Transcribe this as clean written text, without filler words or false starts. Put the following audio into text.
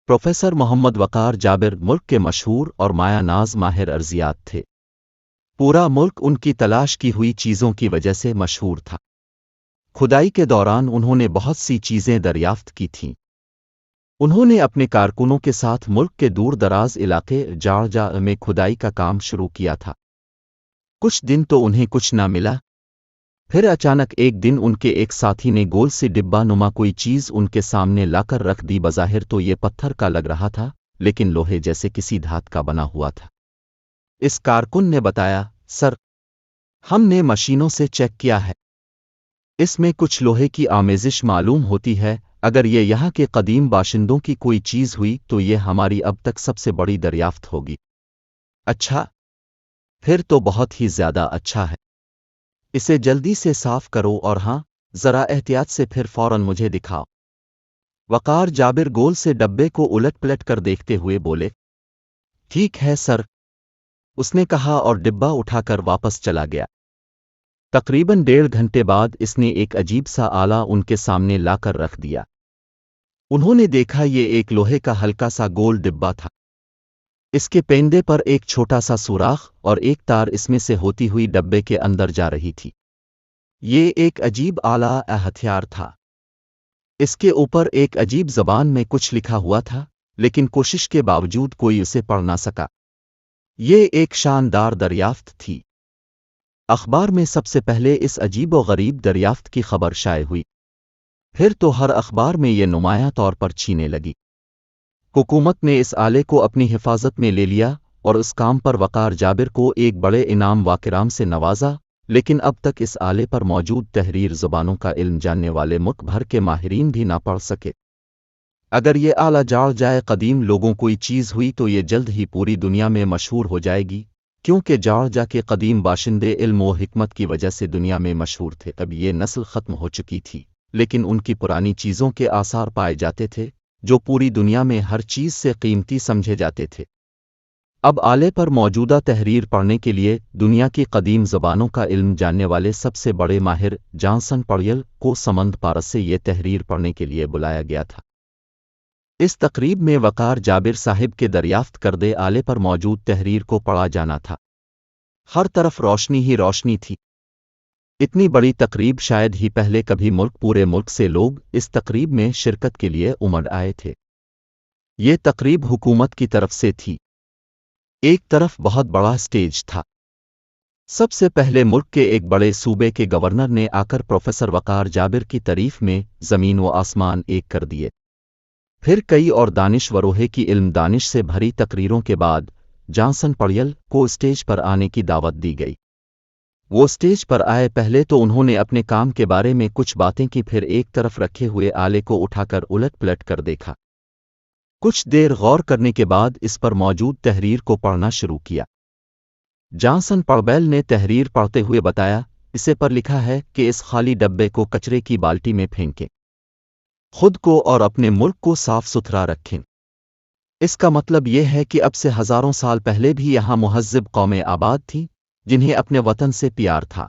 Professor Mohammad वकार जाबिर मुल्क के मशहूर और माया नाज माहिर अर्जियात थे। पूरा मुल्क उनकी तलाश की हुई चीज़ों की वजह से मशहूर था। खुदाई के दौरान उन्होंने बहुत सी चीज़ें दरियाफ्त की थीं। उन्होंने अपने कारकुनों के साथ मुल्क के दूर दराज इलाके जारजा में खुदाई का काम शुरू किया था। कुछ दिन तो उन्हें कुछ ना मिला। फिर अचानक एक दिन उनके एक साथी ने गोल सी डिब्बा नुमा कोई चीज़ उनके सामने लाकर रख दी। बज़ाहिर तो ये पत्थर का लग रहा था, लेकिन लोहे जैसे किसी धात का बना हुआ था। इस कारकुन ने बताया, सर, हमने मशीनों से चेक किया है, इसमें कुछ लोहे की आमेजिश मालूम होती है। अगर ये यहाँ के कदीम बाशिंदों की कोई चीज़ हुई तो ये हमारी अब तक सबसे बड़ी दरियाफ्त होगी। अच्छा, फिर तो बहुत ही ज़्यादा अच्छा है। इसे जल्दी से साफ करो और हाँ, ज़रा एहतियात से, फिर फौरन मुझे दिखाओ। वकार जाबिर गोल से डब्बे को उलट पलट कर देखते हुए बोले, ठीक है सर, उसने कहा और डिब्बा उठाकर वापस चला गया। तकरीबन 1.5 घंटे बाद इसने एक अजीब सा आला उनके सामने लाकर रख दिया। उन्होंने देखा ये एक लोहे का हल्का सा गोल डिब्बा था। इसके पेंदे पर एक छोटा सा सुराख और एक तार इसमें से होती हुई डब्बे के अंदर जा रही थी। ये एक अजीब आला हथियार था। इसके ऊपर एक अजीब ज़बान में कुछ लिखा हुआ था, लेकिन कोशिश के बावजूद कोई उसे पढ़ ना सका। ये एक शानदार दरियाफ्त थी। अखबार में सबसे पहले इस अजीब व गरीब दरियाफ्त की खबर शाये हुई। फिर तो हर अखबार में ये नुमायां तौर पर छीने लगी। हुकूमत ने इस आले को अपनी हिफाजत में ले लिया और उस काम पर वकार जाबिर को एक बड़े इनाम वाकिराम से नवाजा। लेकिन अब तक इस आले पर मौजूद तहरीर ज़ुबानों का इल्म जानने वाले मुल्क भर के माहिरीन भी ना पढ़ सके। अगर ये आला जाड़ जाए, कदीम लोगों कोई चीज़ हुई तो ये जल्द ही पूरी दुनिया में मशहूर हो जाएगी, क्योंकि जारजा के कदीम बाशिंदे इल्म व हिकमत की वजह से दुनिया में मशहूर थे। अब ये नस्ल ख़त्म हो चुकी थी, लेकिन उनकी पुरानी चीज़ों के आसार पाए जाते थे, जो पूरी दुनिया में हर चीज़ से कीमती समझे जाते थे। अब आले पर मौजूदा तहरीर पढ़ने के लिए दुनिया की कदीम ज़बानों का इल्म जानने वाले सबसे बड़े माहिर जॉनसन पॉयल को समंद पारस से ये तहरीर पढ़ने के लिए बुलाया गया था। इस तकरीब में वकार जाबिर साहिब के दरियाफ्त करदे आले पर मौजूद तहरीर को पढ़ा जाना था। हर तरफ रोशनी ही रोशनी थी। इतनी बड़ी तकरीब शायद ही पहले कभी पूरे मुल्क से लोग इस तकरीब में शिरकत के लिए उमड़ आए थे। ये तकरीब हुकूमत की तरफ से थी। एक तरफ बहुत बड़ा स्टेज था। सबसे पहले मुल्क के एक बड़े सूबे के गवर्नर ने आकर प्रोफेसर वकार जाबिर की तारीफ में ज़मीन व आसमान एक कर दिए। फिर कई और दानिशवरों की इल्म दानिश से भरी तकरीरों के बाद जॉनसन पॉयल को स्टेज पर आने की दावत दी गई। वो स्टेज पर आए। पहले तो उन्होंने अपने काम के बारे में कुछ बातें की, फिर एक तरफ रखे हुए आले को उठाकर उलट पलट कर देखा। कुछ देर गौर करने के बाद इस पर मौजूद तहरीर को पढ़ना शुरू किया। जॉनसन पॉयल ने तहरीर पढ़ते हुए बताया, इसे पर लिखा है कि इस खाली डब्बे को कचरे की बाल्टी में फेंकें, खुद को और अपने मुल्क को साफ सुथरा रखें। इसका मतलब यह है कि अब से हज़ारों साल पहले भी यहाँ मुहज़्ज़ब कौमें आबाद थीं, जिन्हें अपने वतन से प्यार था।